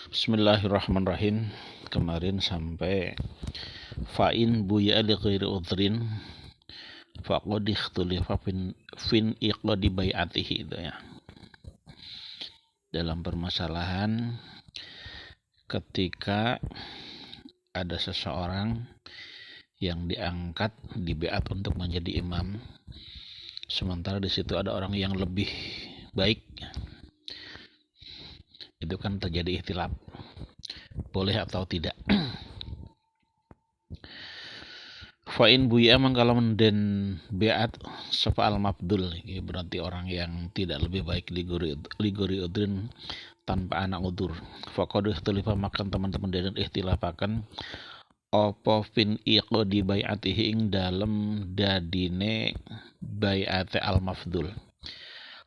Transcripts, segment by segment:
Bismillahirrahmanirrahim. Kemarin sampai fa'in buya li ghairi udhrin faqad ikhtulifa fin iqladi bai'atihi itu ya. Dalam permasalahan ketika ada seseorang yang diangkat di bai'at untuk menjadi imam, sementara di situ ada orang yang lebih baik, itu kan terjadi ikhtilaf boleh atau tidak. Fa'in buya mangkala menden beat sapa al mabdul, ini berarti orang yang tidak lebih baik ligori udrin tanpa anak udur. Faqad ikhtilafa makan teman-teman dan ikhtilafakan apa fin iqdi bai'atihi ing dalem dadine bai'ate al mafdul.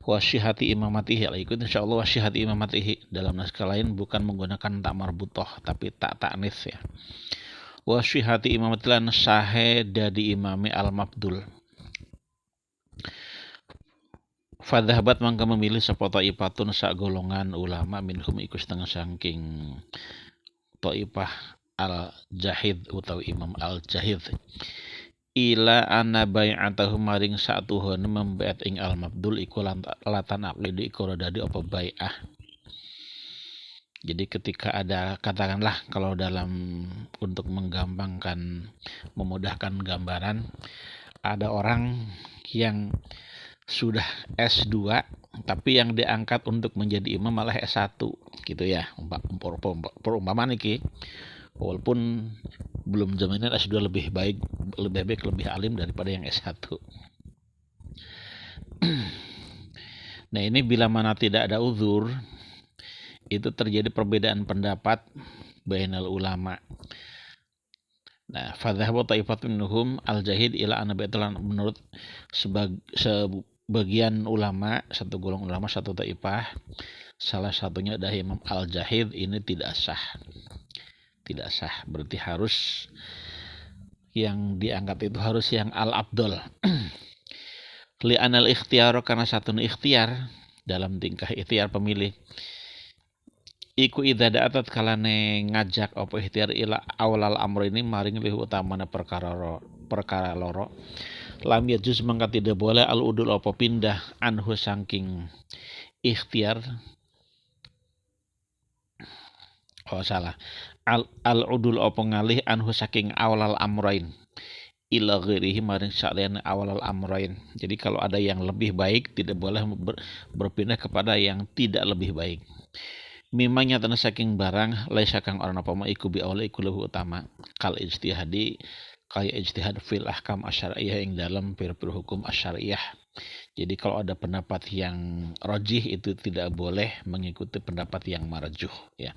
Wasyihati imamatihi, ikut insyaallah wasyihati imamatihi dalam naskah lain bukan menggunakan tak marbutoh tapi tak ta'nis ya. Wasyihati imamatilan sahe dadi imami al-mabdul. Fadhahabat mangka memilih sapa ta'ifatun sak golongan ulama minhum iku setengah saking ta'ifah al-jahid utawa imam al-jahid ila ana bai'atahu maring satuhun membaiat ing al-mabdul iku latan aqidu iku dadi apa bai'ah. Jadi ketika ada, katakanlah kalau dalam untuk menggampangkan, memudahkan gambaran, ada orang yang sudah S2 tapi yang diangkat untuk menjadi imam malah S1 gitu ya, perumpamaan iki. Walaupun belum jaminan S2 lebih baik, lebih alim daripada yang S1. Nah, ini bila mana tidak ada uzur, itu terjadi perbedaan pendapat bainal ulama. Nah, fadhahabu ta'ifatun minhum al-jahid ila anna ba'talan, menurut sebagian ulama, satu golongan ulama, satu ta'ifah, salah satunya adalah Imam al-jahid, ini tidak sah. Tidak sah, berarti harus yang diangkat itu harus yang al-abdol. Li anal ikhtiyar, karena satu ikhtiar dalam tingkah ikhtiar pemilih iku idza da'atat kalane ngajak apa ikhtiar ila awalal amr ini maring lebih utamana perkara loro lam yajuz mangka tidak boleh al udul apa pindah anhu saking ikhtiar. Oh salah, al udul apa ngalih anhu saking awalal amrain ila ghairihi maring saliyane awalal amrain. Jadi kalau ada yang lebih baik tidak boleh berpindah kepada yang tidak lebih baik. Mimanya tanah saking barang laisa kang orang apa ma iku bi awla iku lebih utama kal ijtihadi kaya ijtihad fil ahkam asyariyah ing dalam pir-pir hukum asyariyah. Jadi kalau ada pendapat yang rajih itu tidak boleh mengikuti pendapat yang marjuh ya.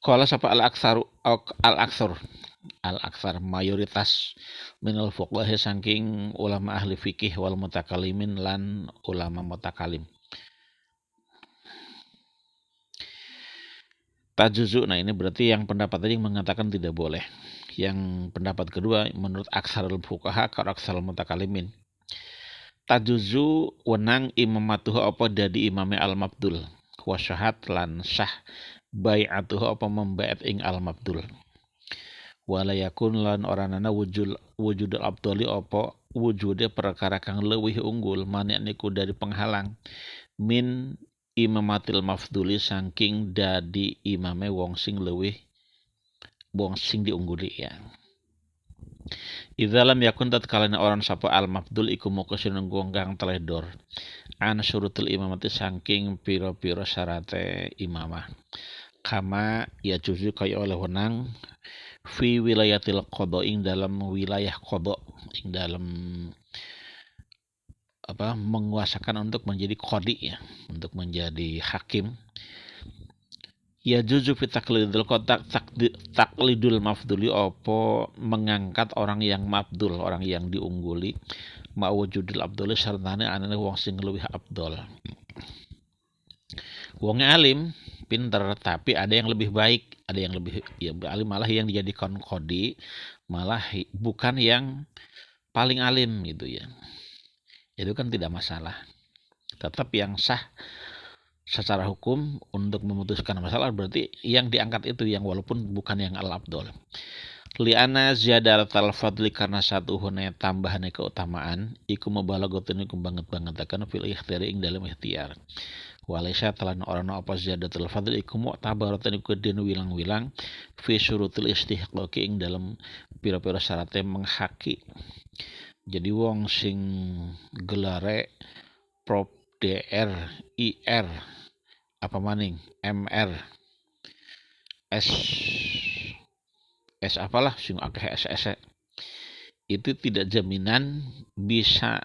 Qala sapa al-aktsar mayoritas minal fuqaha saking ulama ahli fikih wal mutakalimin lan ulama mutakalim. Tajuzu, nah ini berarti yang pendapat tadi mengatakan tidak boleh. Yang pendapat kedua menurut aksarul fuqaha ka aksarul mutakalimin. Tajuzu wenang imamatuhu apa dadi imame al-mabdul wa syahad lan syah bai'atuhu apa membaiat ing al-mabdul. Wala yakun lan oranana wujud abdoli apa wujude perkara kang leuwih unggul manik niku dari penghalang min imamatil mafduli saking dadi imame wong sing diungguli ya. Idza lam yakun tatkalana orang sapa al mafdul iku muqasin ngonggang teledor an syurutul imamati saking pira-pira syarate imamah kama ya juzu kaya oleh wenang fi wilayatil qada ing dalam wilayah qada ing dalam apa menguasakan untuk menjadi qadi ya, untuk menjadi hakim. Ya juzu fi taqlidul kotak taklidul mafduli apa mengangkat orang yang mafdul, orang yang diungguli ma'wujudul abdul sartane anane wong sing luwih abdol. Wong alim pinter tapi ada yang lebih baik, ada yang lebih ya alim, malah yang dijadikan qadi malah bukan yang paling alim gitu ya. Itu kan tidak masalah. Tetap yang sah secara hukum untuk memutuskan masalah berarti yang diangkat itu yang walaupun bukan yang al-afdol. Liana ziyadatul fadli karena satu hune tambahan keutamaan iku mubalaghotun iku banget-bangetaken fil ikhtiyari ing dalam ikhtiar. Walaysa telan orang apa ziyadatul fadli iku mu'tabaratan iku den wilang-wilang fi syurutil istihqaqi ing dalam pira-pira syaratnya menghaki. Jadi wong sing gelare Prof DR IR apa maning MR S apalah sing akeh SS itu tidak jaminan bisa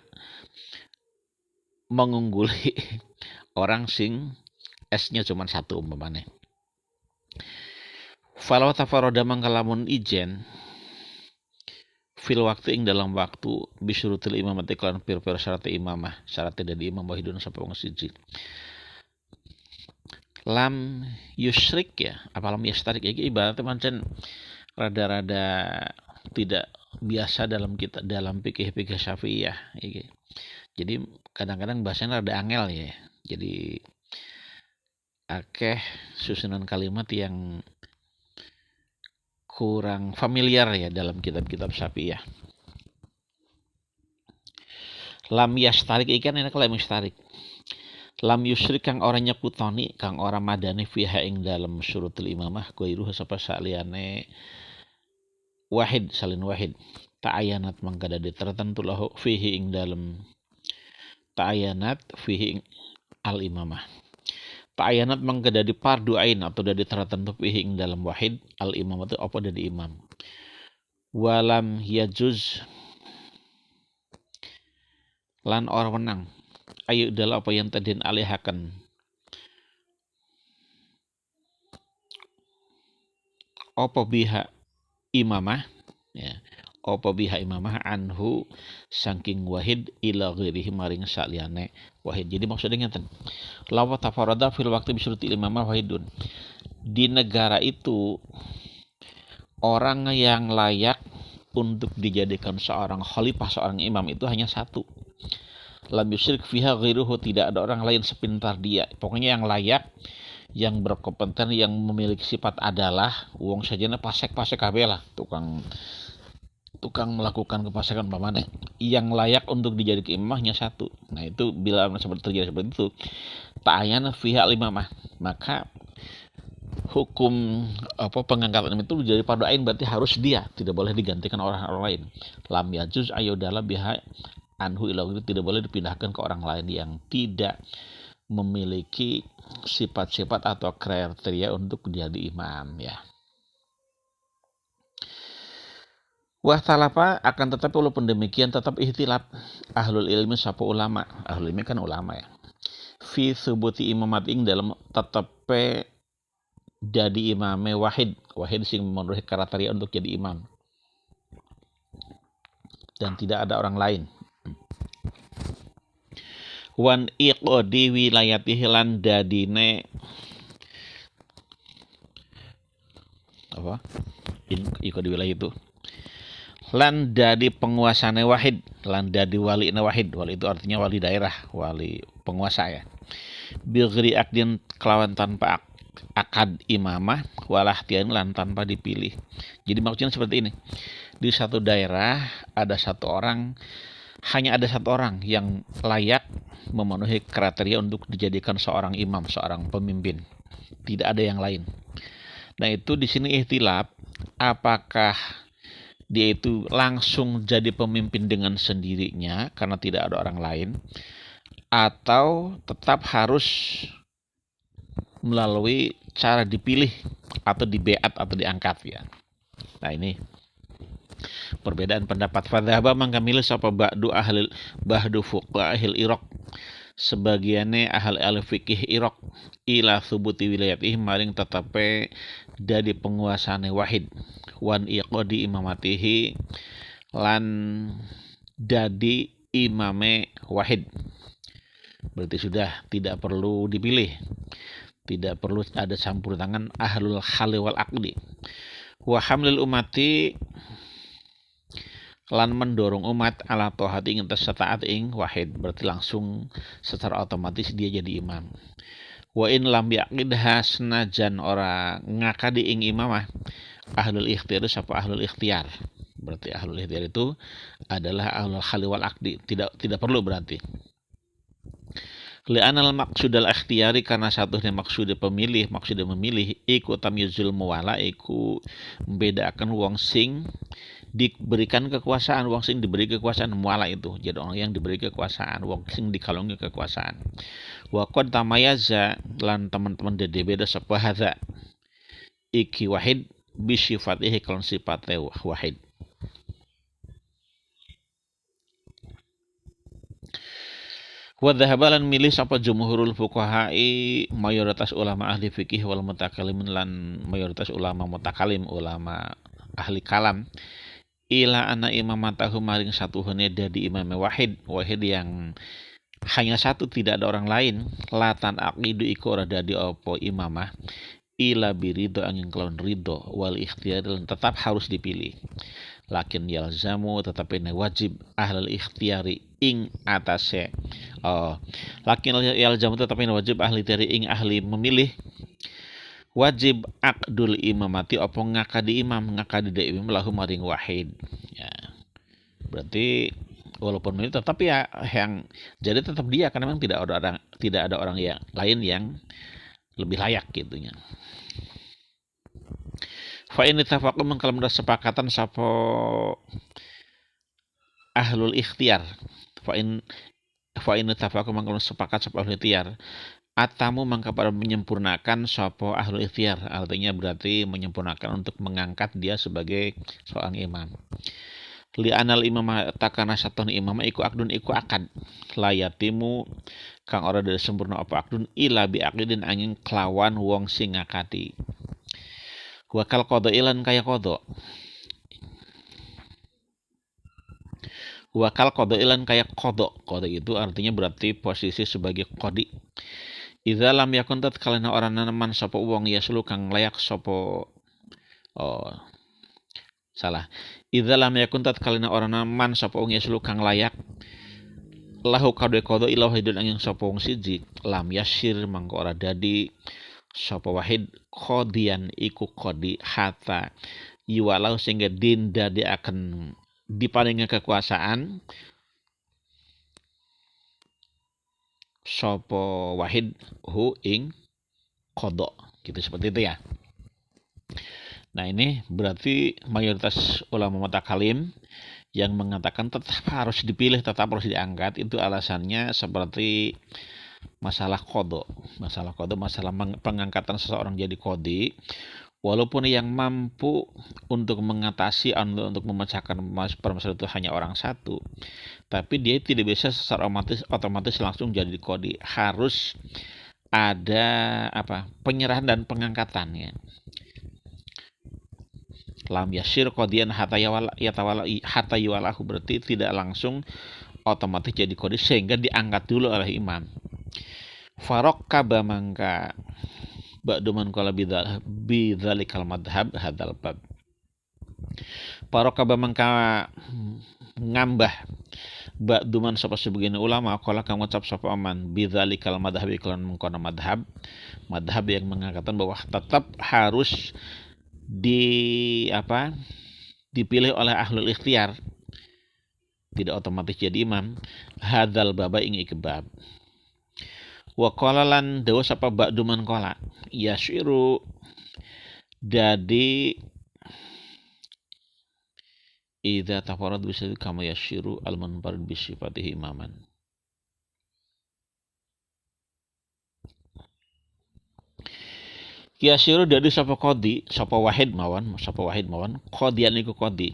mengungguli orang sing S-nya cuma satu umpamanya. Falau tafaroda mangkalamun ijen fil waktu ing dalam waktu bisyurutil imamati kelan pir-pir syarat imamah syarat dari imam wahidun sapa wong siji. Lam yusrik ya, apa lam yastarik iki ibaratnya pancen rada-rada tidak biasa dalam fikih Syafi'iyah iki. Jadi kadang-kadang bahasanya rada angel ya. Jadi akeh susunan kalimat yang kurang familiar ya dalam kitab-kitab Syafi'iyah. Lam yastarik ikan enak lam yastarik. Lam yusrik kang ora nyekutoni kang ora madani fiha ing dalam syurutul imamah ghairuha sapa saliyane wahid salin wahid ta'ayanat mangkada tertentu lahu fihi ing dalam ta'ayanat fihi al imamah. Ta'ayanat mangkada di fardu ain atau dari tertentu fihi ing dalam wahid al imamah itu apa dari imam. Walam yajuz lan orang menang ayo adalah apa yang tadi alihakan apa biha imamah ya apa biha imamah anhu saking wahid ila ghairihi maring saliyane wahid. Jadi maksudnya ngeten lawa tafarada fil waqti bisyuruti imamah wahidun, di negara itu orang yang layak untuk dijadikan seorang khalifah seorang imam itu hanya satu. Lam yusyrik fiha ghairuhu, tidak ada orang lain sepintar dia. Pokoknya yang layak, yang berkompeten, yang memiliki sifat adalah wong sajana pasek-pasek kabeh lah, tukang melakukan kepasekan pamane. Yang layak untuk dijadikan imam hanya satu. Nah, itu bila terjadi seperti itu, ta'ayana fiha al-imamah, maka hukum pengangkatan itu menjadi fardu ain, berarti harus dia, tidak boleh digantikan orang lain. Lam yajuz ayodala biha anhu ila itu tidak boleh dipindahkan ke orang lain yang tidak memiliki sifat-sifat atau kriteria untuk menjadi imam ya. Wah talafa akan tetapi walaupun demikian tetap ihtilaf ahlul ilmi sapa ulama. Ahlul ilmi kan ulama ya. Fi subuti imamat ing dalam tetape jadi imame wahid sing memenuhi kriteria untuk jadi imam. Dan tidak ada orang lain. Wan iqodi wilayatihi lan dadine apa? Iqodi wilayah itu. Lan dadi penguasane wahid, lan dadi waline wahid. Wali itu artinya wali daerah, wali penguasa ya. Bigri akdin kelawan tanpa akad imamah walah tian lan tanpa dipilih. Jadi maksudnya seperti ini. Di satu daerah ada satu orang, hanya ada satu orang yang layak memenuhi kriteria untuk dijadikan seorang imam, seorang pemimpin. Tidak ada yang lain. Nah, itu di sini ihtilaf apakah dia itu langsung jadi pemimpin dengan sendirinya karena tidak ada orang lain, atau tetap harus melalui cara dipilih atau dibeat atau diangkat ya. Nah, ini perbedaan pendapat. Fadzhaba mangka milih sapa ba'du fuqahil Iraq, sebagiannya ahli fikih Iraq ila thubuti wilayatih maring tetape dari penguasane wahid wan iqodi imamatihi lan dadi imame wahid. Berarti sudah tidak perlu dipilih, tidak perlu ada campur tangan ahlul khali wal aqdi. Wa hamlil umati lan mendorong umat ala taati ing taat ing wahid, berarti langsung secara otomatis dia jadi imam. Wa in lam yaqidha senajan ora ngakadi ing imamah ahlul ikhtiar sapa ahlul ikhtiar. Berarti ahlul ikhtiar itu adalah ahlul hali wal akdi, tidak perlu berarti. Li'anal maksudal ikhtiyari, karena satunya maksud memilih iku tamyizul muwala, iku membedakan wong sing diberikan kekuasaan, wong sing diberi kekuasaan, muwala itu jadi orang yang diberi kekuasaan, wong sing dikalungi kekuasaan. Wa qad tamayaza lan teman-teman dede beda sapa hadza iki wahid bi sifatihi kan sifate wahid. Wa dhahabalan milih sapa jumhurul fuqaha'i, mayoritas ulama ahli fikih wal mutakallimin lan mayoritas ulama mutakalim, ulama ahli kalam, ila ana imamatahu maring satuhune dadi imam wahid yang hanya satu, tidak ada orang lain, latan aqidu iku ora dadi apa imamah ila birido angin kelawan ridho wal ikhtiyar, tetap harus dipilih. Lakin yalzamu, tetapi wajib ahlul ikhtiyari ing atase lakin yalzamu, tetapi wajib ahli ikhtiyari ing ahli memilih, wajib akdul imamati apa ngakadi imam lahu maring wahid ya. Berarti walaupun milih tetap ya yang jadi tetap dia, karena memang tidak ada orang yang lain yang lebih layak gitunya. Fa in tafaqu mengkalam sepakatan sapa ahlul ikhtiyar, fa in tafaqu mengkalam sepakat sapa ahlul ikhtiyar, atamu mangka pada menyempurnakan sapa ahlul ikhtiyar, artinya berarti menyempurnakan untuk mengangkat dia sebagai seorang imam. Li anal imam takana satun imam iku akdun iku akad layatimu kang ora dari sempurna apa akdun ila bi aqidin angin kelawan wong sing ngakati. Wakal kodo ilan kaya kodo. Wakal kodo ilan kaya kodo. Kodo itu artinya berarti posisi sebagai kodi. Idza lam yakun tatkalana orang naman sapa wong yaslu kang layak sapa Idza lam yakun tatkalana orang naman sapa wong yaslu kang layak lahu kadhe kodo ila wahidun angin sapa wong siji, lam yasir mangko ora dadi sapa wahid qodian iku qodi hatta yuwalau sehingga dinda dia akan diparingi kekuasaan sapa wahid hu ing qada gitu, seperti itu ya. Nah ini berarti mayoritas ulama mutakalim yang mengatakan tetap harus dipilih, tetap harus diangkat, itu alasannya seperti masalah pengangkatan seseorang jadi kodi, walaupun yang mampu untuk mengatasi untuk memecahkan permasalahan itu hanya orang satu, tapi dia tidak bisa secara otomatis langsung jadi kodi, harus ada penyerahan dan pengangkatannya. Lam yasir kodian hatta yuwalahu, berarti tidak langsung otomatis jadi kodi sehingga diangkat dulu oleh imam. Farokkaba mangka ba'duman qala bidzalikal madhab hadzal bab. Farokkaba mangka ngambah ba'duman sapa sebagian ulama qala kang ngucap sapa aman bidzalikal madhab iklan mengkono madhab yang mengatakan bahwa tetap harus dipilih oleh ahlul ikhtiyar, tidak otomatis jadi imam. Hadzal baba ing ikbab. Wa qala lan dawa sapa ba'duman qala yasyiru, jadi idza tafarrad bisa kama yasyiru al-munfarid bi sifatihi imaman. Yasyiru dari sapa qadi, sapa wahid mawon qadian iku qadi.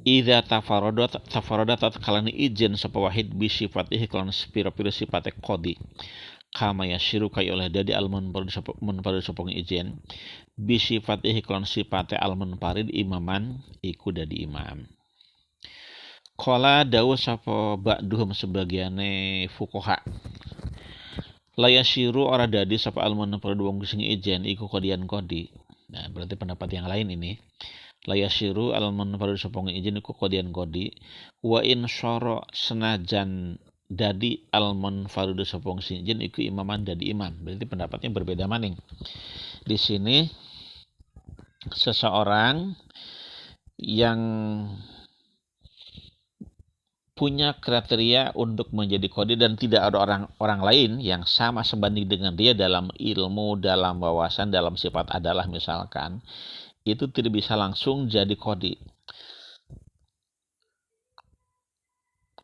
Idza tafarradat tatkalani izin sapa wahid bi sifatihi kan pira-pira sifate qadi. Kama yasyiru kaya oleh dadi al-munfarid sapa izin bi sifatihi kan sifate al-munfarid imaman iku dadi imam. Qala dawu sapa ba'duhum sebagiane fuqaha, la yasyiru ora dadi sapa al-munfarid wong sing izin iku qadian qadi. Nah, berarti pendapat yang lain ini. la yasiru al munfarid sapa izin iku qadian qadi wa in syara senajan dadi al munfarid sapa izin iku imaman dadi imam. Berarti pendapatnya berbeda maning. Di sini seseorang yang punya kriteria untuk menjadi qadi dan tidak ada orang lain yang sama sebanding dengan dia dalam ilmu, dalam wawasan, dalam sifat adalah misalkan, itu tidak bisa langsung jadi qadi.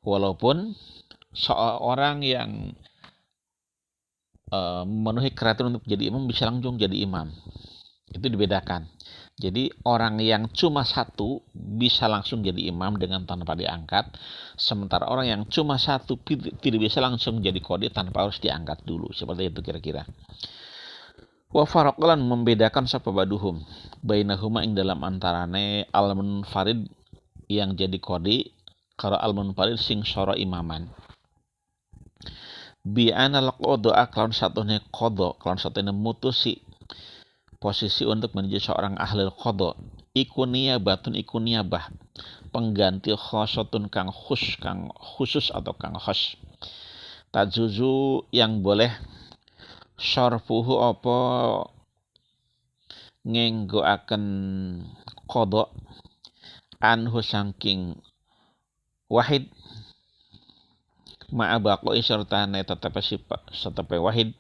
Walaupun seorang yang memenuhi kriteria untuk jadi imam bisa langsung jadi imam. Itu dibedakan. Jadi orang yang cuma satu bisa langsung jadi imam dengan tanpa diangkat, sementara orang yang cuma satu tidak bisa langsung jadi qadi tanpa harus diangkat dulu. Seperti itu kira-kira. Wa faraqlan membedakan sapa baduhum bainahuma ing dalam antarane al-munfarid yang jadi qadi karo al-munfarid sing sora imaman. Bi anal qada aklan satune qada, aklan satune mutusi posisi untuk menjadi seorang ahli qada iku niyabatun iku niyabah pengganti khosotun kang khusus atau kang khos tajuzu yang boleh syarfuhu apa ngenggoaken qada anhu saking wahid ma'abaqoi sertane tetapi wahid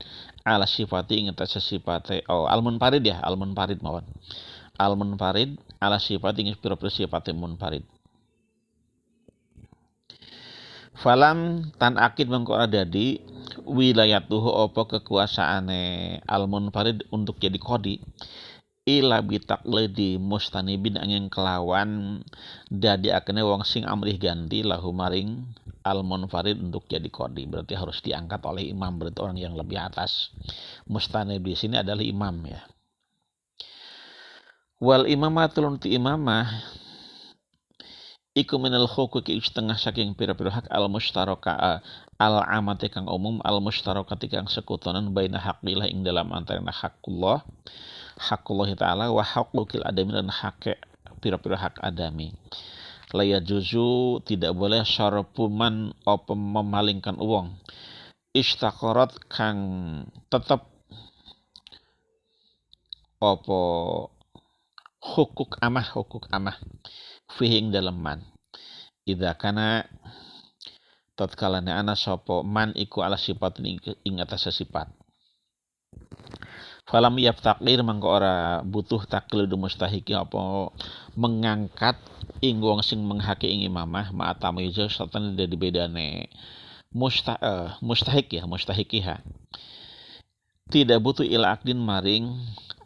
ala sifati ing atas sifate al-munfarid ya al-munfarid mawon al-munfarid ala sifati ing pira-pira sifate munfarid falam tan akid mengko dadi wilayatuhu apa kekuasaane al-munfarid untuk jadi qadi ila bitaqlidi mustanibin angin kelawan dadi akene wong sing amrih ganti lahu maring al-munfarid untuk jadi qadi. Berarti harus diangkat oleh imam, berarti orang yang lebih atas. Mustanib di sini adalah imam ya. Wal imamatul ti imamah iku minal huquqi setengah saking pira-pira hak al-mustaraka al-amati kang umum al-mustaraka kang sekutonan baina haqqillah ing dalam antarana haqqullah ta'ala wa haqqul adami dan hak pira-pira hak adami. Laya juzu tidak boleh syarpuman apa memalingkan uang istaqarat kang tetap apa hukuk amah fihing dalam man idza kana tatkalane ana sapa man iku ala sifat ing atas sifat falam yaftaqir mangko ora butuh taklid mustahiki apa mengangkat ing wong sing menghake ing imamah ma'atamayuz satan dari bedane mustahikiha tidak butuh ila akdin maring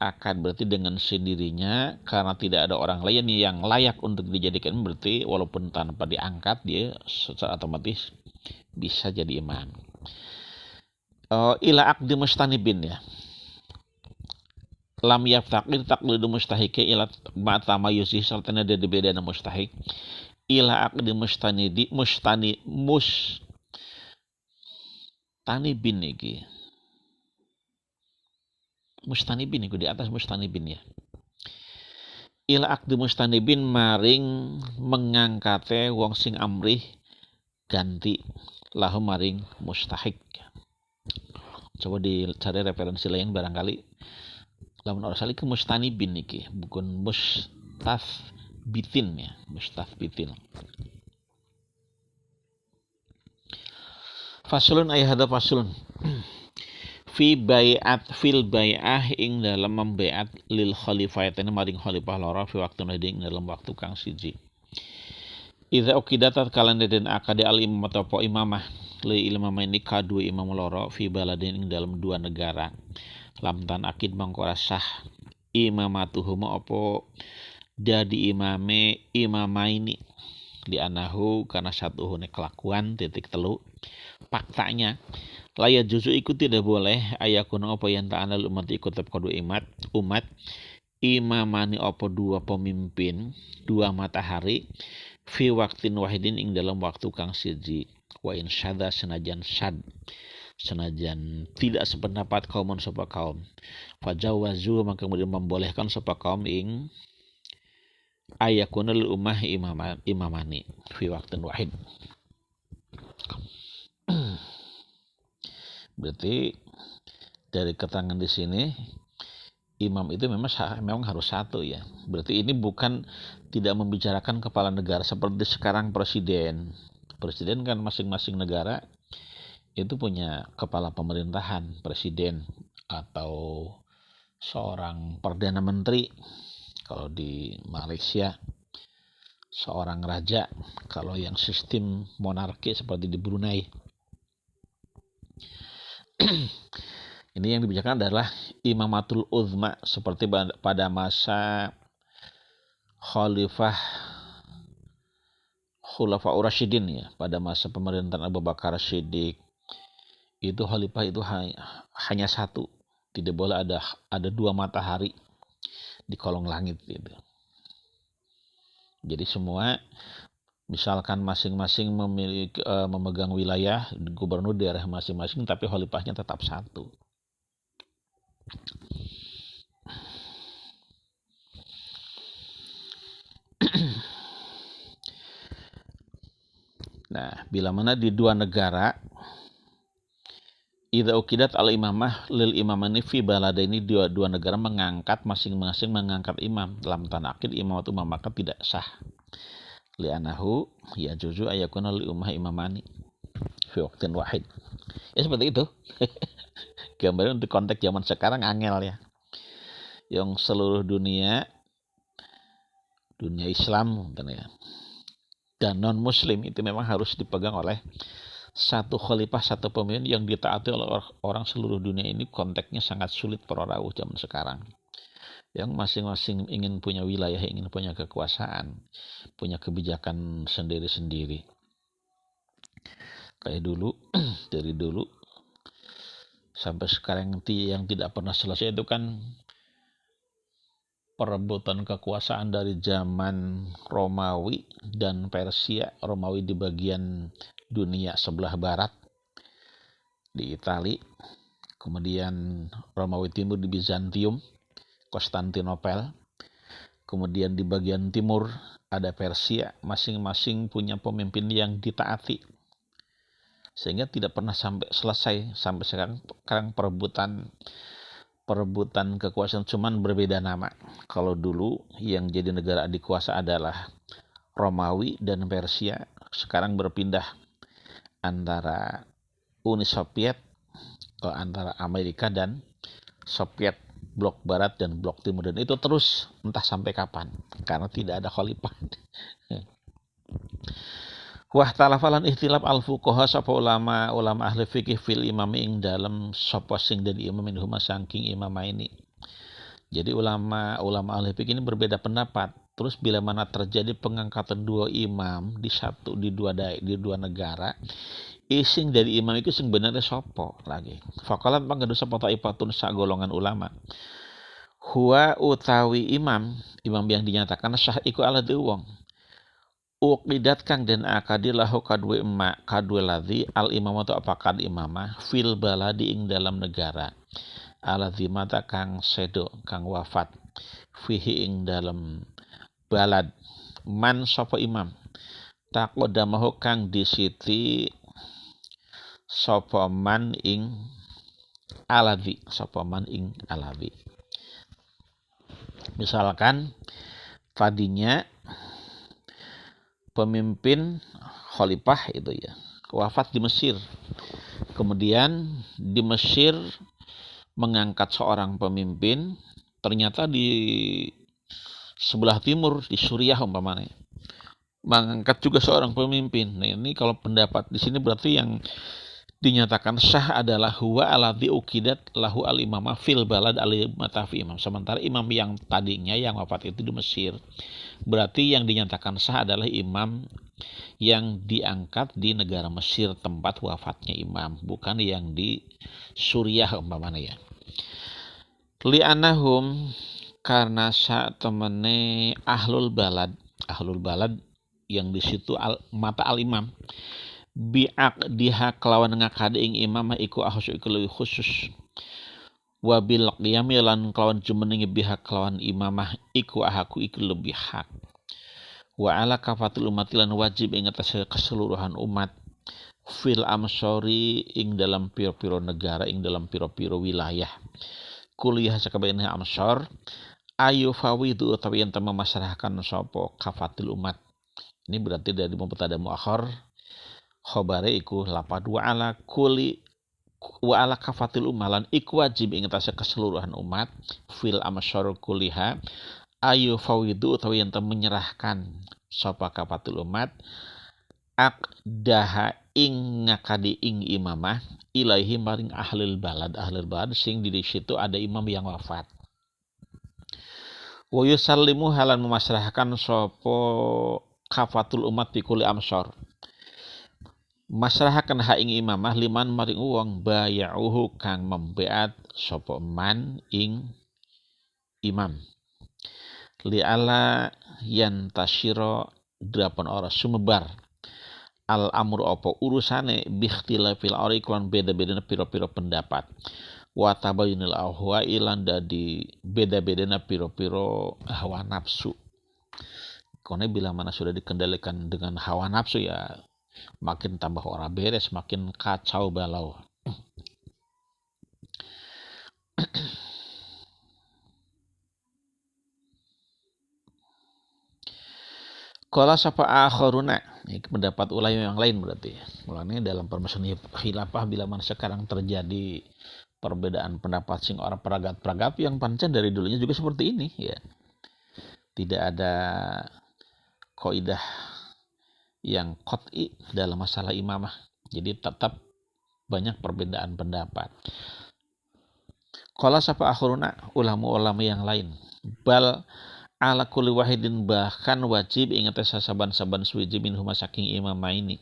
akad berarti dengan sendirinya karena tidak ada orang lain yang layak untuk dijadikan berarti walaupun tanpa diangkat dia secara otomatis bisa jadi imam. Ila akdi mustanibin ya lam yaftaqir taqlidu mustahiki ila ma'atamayuzi sertana dari bedana mustahik ila akdi mustanibin iki mustanibin iku di atas mustanibin ya ila akdi mustanibin maring mengangkate wong sing amrih ganti lahu maring mustahik. Coba dicari referensi lain barangkali lamun ora sali ke mustanibin iki bukan mustafbitin ya mustafbitin. Faslun ayat faslun fil bai'ah ing dalam membaiat lil khalifatain maring khalifah loro fi waktu ing dalam waktu kang siji. Idza uqidat kalan den akade al imam atau imamah li imamah ini kadua imam loro fi baladin ing dalam dua negara. Lam tan akid mangko sah imamatuhuma apa dadi imamaini di anahu karena satuhune kelakuan (3) faktanya laya juzu ikut tidak boleh ayakuna apa yang ta'ala umat ikut kedua umat imamani apa dua pemimpin dua matahari fi waktin wahidin ing dalam waktu kang siji wa in syadza senajan tidak sependapat kaumun sapa kaum fajawazu maka kemudian membolehkan sapa kaum ing ayakuna lil ummah imamani fi waqtin wahid. Berarti dari keterangan di sini imam itu memang harus satu ya. Berarti ini bukan tidak membicarakan kepala negara seperti sekarang presiden. Presiden kan masing-masing negara itu punya kepala pemerintahan, presiden atau seorang perdana menteri. Kalau di Malaysia seorang raja, kalau yang sistem monarki seperti di Brunei. Ini yang dibicarakan adalah imamatul uzma seperti pada masa Khulafaur Rasyidin ya, pada masa pemerintahan Abu Bakar Siddiq. Itu khalifah itu hanya satu, tidak boleh ada dua matahari di kolong langit gitu. Jadi semua misalkan masing-masing memegang wilayah gubernur daerah masing-masing, tapi khalifahnya tetap satu. Nah, bila mana di dua negara idza uqidat al imamah lil imamani fi baladaini, dua negara mengangkat masing-masing mengangkat imam dalam tanah akid imam itu maka tidak sah. Li'anahu ya juzu ayakuna li ummah imamani fi waqtin wahid. Ya seperti itu. Gambarnya untuk konteks zaman sekarang angel ya. Yang seluruh dunia Islam ya, dan non muslim itu memang harus dipegang oleh satu khalifah, satu pemimpin yang ditaati oleh orang seluruh dunia. Ini konteksnya sangat sulit perorauh zaman sekarang. Yang masing-masing ingin punya wilayah, ingin punya kekuasaan, punya kebijakan sendiri-sendiri. Kayak dulu, dari dulu sampai sekarang yang tidak pernah selesai itu kan perebutan kekuasaan dari zaman Romawi dan Persia. Romawi di bagian dunia sebelah barat di Italia, kemudian Romawi Timur di Bizantium, Konstantinopel, kemudian di bagian timur ada Persia, masing-masing punya pemimpin yang ditaati, sehingga tidak pernah sampai selesai sampai sekarang perebutan kekuasaan, cuman berbeda nama. Kalau dulu yang jadi negara adik kuasa adalah Romawi dan Persia, sekarang berpindah antara Uni Soviet, antara Amerika dan Soviet, blok barat dan blok timur, dan itu terus entah sampai kapan karena tidak ada khalifah. Wah talafalan ihtilaf al fuqaha sapa ulama ahli fikih fil imami ing dalam sapa sing dadi imam min huma saking imama ini. Jadi ulama ahli fikih ini berbeda pendapat. Terus bila mana terjadi pengangkatan dua imam di dua negara, ising dari imam itu sing benernya sopo lagi. Fakalan panggedu sapa taifatun sak golongan ulama. Huwa utawi imam yang dinyatakan sah iku ala wong. Uqidat kang den akadilahu kadwe ladzi al imamatu apakad imamah fil baladi ing dalam negara. Aladzi mata kang sedo kang wafat fihi ing dalam balad man sapa imam taqaddamahu kang disiti sapa man ing aladzi. Misalkan tadinya pemimpin khalifah itu ya wafat di Mesir, kemudian di Mesir mengangkat seorang pemimpin, ternyata di sebelah timur di Suriah umpamanya mengangkat juga seorang pemimpin. Nah ini kalau pendapat di sini berarti yang dinyatakan sah adalah huwa alladzi uqidat lahu al imamah fil balad al-matafi imam. Sementara imam yang tadinya yang wafat itu di Mesir, berarti yang dinyatakan sah adalah imam yang diangkat di negara Mesir tempat wafatnya imam, bukan yang di Suriah umpamanya ya. Li'annahum karena saat temene ahlul balad yang di situ mata al imam biak diha kelawan ngakade ing imamah iku ahsu iku lebih khusus, wabil qiyami lan kelawan jumenengi biha kelawan imamah iku ahaku iku lebih hak. Wa ala kafatul umat lan wajib ing atase keseluruhan umat fil amsori ing dalam piro-piro negara, ing dalam piro-piro wilayah kuliah sakabehna amsor ayu fawidu utawi yen memasrahkan sapa kafatul umat. Ini berarti dari mubtada muakhar khobare iku lapad wa ala kafatul umalan iku wajib ing atase keseluruhan umat fil amsor kuliah ayu fawidu utawi yen menyerahkan sapa kafatul umat akdaha ing ngakadi ing imamah ilaihi maring ahlul balad sing di situ ada imam yang wafat. Wa yusallimu halan memasrahkan sapa kafatul umat di kuli amsor. Masrahaken ha ing imamah liman maring wong bayauhu kang membeat sapa man ing imam. Li ala yantasyira drapan ora sumebar al amru apa urusane bikhtilafil ari lan beda-bedana pira-pira pendapat. Wa tabayyunil ahwa ilan dadi beda-bedana pira-pira hawa nafsu. Karena bila mana sudah dikendalikan dengan hawa nafsu ya makin tambah ora beres, makin kacau balau. Qala sapa akharuna, ini pendapat ulama yang lain berarti. Mulane dalam permasalahan khilafah bila mana sekarang terjadi perbedaan pendapat sing orang peragap yang pancen dari dulunya juga seperti ini ya. Tidak ada kaidah yang qat'i dalam masalah imamah. Jadi tetap banyak perbedaan pendapat. Qala sapa akharuna, ulama-ulama yang lain. Bal ala kulli wahidin bahkan wajib ingat saban-saban suwiji minhum saking imamah ini.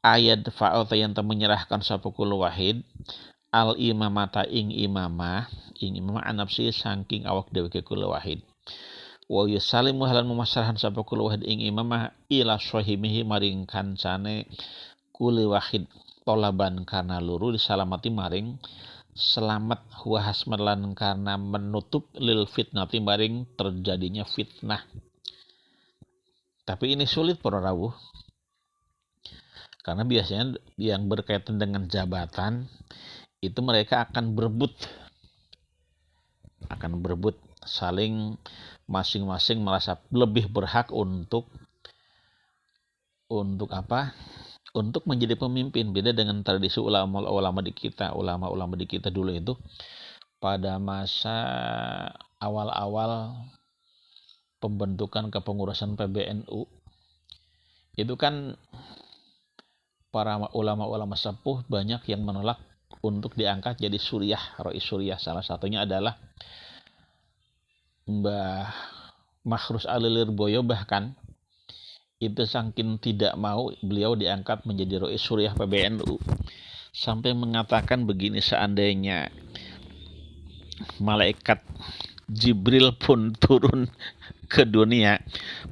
Ayat fa'ata yang menyerahkan sapa kulli wahid al imamata ing imamah anapsi saking awak dhewe kulli wahid. Wa yusallimu halan memasrahan sapa kulli wahid ing imamah ila sahimihi maring kancane kulli wahid tolaban karena luru disalamati maring selamat wa hasmalan karena menutup lil fitnati maring terjadinya fitnah. Tapi ini sulit para rawuh. Karena biasanya yang berkaitan dengan jabatan itu mereka akan berebut saling masing-masing merasa lebih berhak untuk apa? Untuk menjadi pemimpin. Beda dengan tradisi ulama-ulama di kita dulu itu pada masa awal-awal pembentukan kepengurusan PBNU itu kan para ulama-ulama sepuh banyak yang menolak untuk diangkat jadi suriah, Rois Suriah. Salah satunya adalah Mbah Makhrus Alilirboyo, bahkan itu saking tidak mau beliau diangkat menjadi Rois Suriah PBNU sampai mengatakan begini, seandainya malaikat Jibril pun turun ke dunia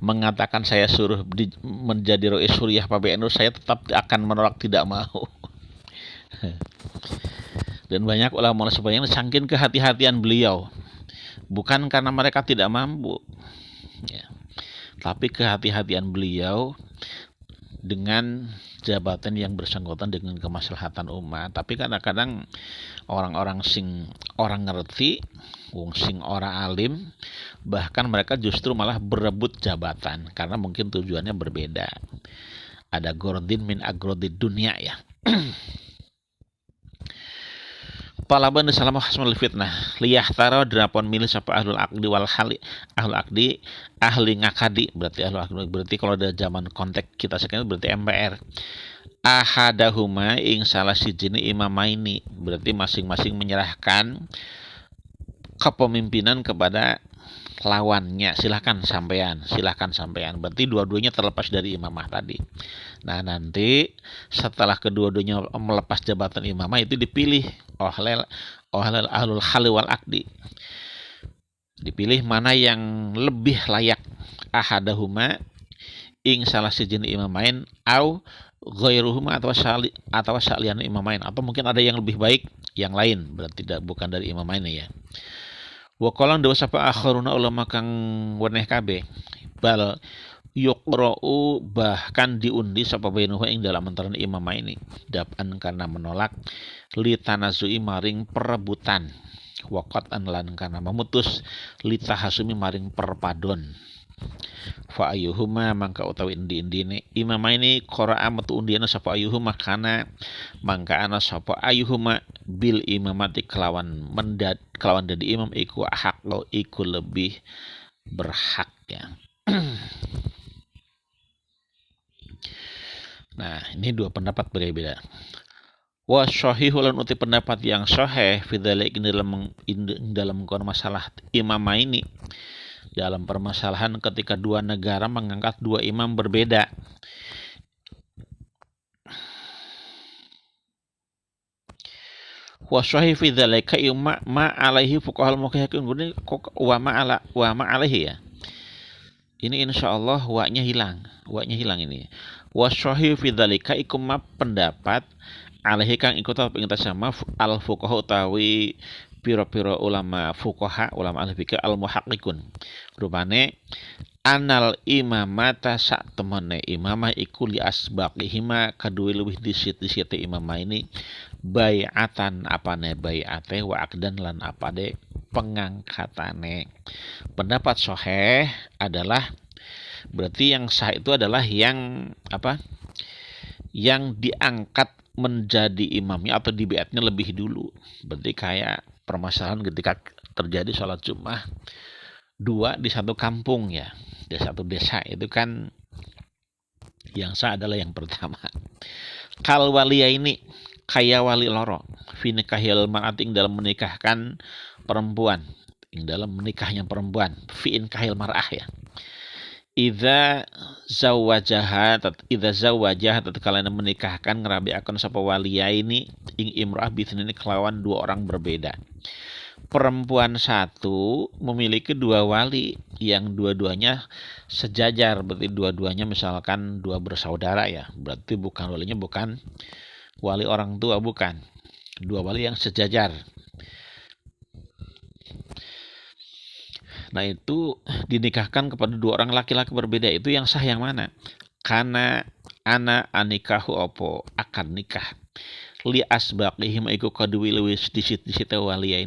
mengatakan saya suruh menjadi Rois Suriah PBNU, saya tetap akan menolak, tidak mau. Dan banyak ulama sebenarnya saking kehati-hatian beliau, bukan karena mereka tidak mampu ya, tapi kehati-hatian beliau dengan jabatan yang bersangkutan dengan kemaslahatan umat. Tapi kadang-kadang orang-orang sing orang ngerti, wong sing ora alim, bahkan mereka justru malah berebut jabatan karena mungkin tujuannya berbeda. Ada gordin min agrodid dunia ya. Talaban salamah hasmul fitnah liyahtara drapon milih sapa ahlul aqdi wal hali ahlul aqdi ahli ngakadi, berarti ahlul aqdi berarti kalau ada zaman konteks kita sekarang berarti MPR ahadahuma ing salah sijine imamaini, berarti masing-masing menyerahkan kepemimpinan kepada lawannya. Silahkan sampean, berarti dua-duanya terlepas dari imamah tadi. Nah nanti setelah kedua-duanya melepas jabatan imamah itu dipilih oleh ahlul hali wal akdi, dipilih mana yang lebih layak ahadahuma ing salah sijine imamain au ghairuhuma atau salian imamain, atau mungkin ada yang lebih baik yang lain, berarti bukan dari imamain ya. Wa qala dawa sapa akharuna ulama kang weneh kabeh. Bal yuqra'u bahkan diundi sapa bainuhu ing dalam antarané imam ini dapan karena menolak li tanazui maring perebutan waqat an lan karena memutus li tahasumi maring perpadon fa ayyuhuma mangka utawi indi-indine imam ini qara'a metu undiana sapa ayyuhuma kana mangka ana sapa ayyuhuma bil imamati kelawan dadi imam iku hak lo iku lebih berhak ya. Nah, ini dua pendapat berbeda. Wa syahihu lan uti pendapat yang sahih fi dzalik dalam masalah imamah ini dalam permasalahan ketika dua negara mengangkat dua imam berbeda. Wa sahih fi dzalika ma alaihi fuqahal muqayyakun wa ma alaihi ya. Ini insyaallah wa-nya hilang ini. Wa sahih fi dzalika iku ma pendapat alaihi kang ikut ing tasama al fuqaha utawi pira-pira ulama fuqaha ulama ahli fikih al muhaqqiqun rupane anal imamata sak temene imamah iku li asbaqihima kadue luwih disit-disite imamah ini bai'atan apane bai'ate wa akdan lan apade pengangkatane. Pendapat sahih adalah berarti yang sah itu adalah yang apa? Yang diangkat menjadi imamnya atau dibiatnya lebih dulu. Berarti kayak permasalahan ketika terjadi sholat Jumat dua di satu kampung ya, di satu desa itu kan yang sah adalah yang pertama. Kal waliya ini kaya wali loro finikahil mar'ating dalam menikahkan perempuan, dalam menikahnya perempuan fiin kahil mar'ah ya. Idza zawajah tatkala menikahkan ngerabiaken sapa waliya ini ing imrah bisnini kelawan dua orang berbeda. Perempuan satu memiliki dua wali yang dua-duanya sejajar, berarti dua-duanya misalkan dua bersaudara ya, berarti bukan walinya bukan wali orang tua, bukan, dua wali yang sejajar. Nah itu dinikahkan kepada dua orang laki-laki berbeda, itu yang sah yang mana? Karena ana anikahu opo akan nikah li asbaqihim iku kadui lewis disit waliya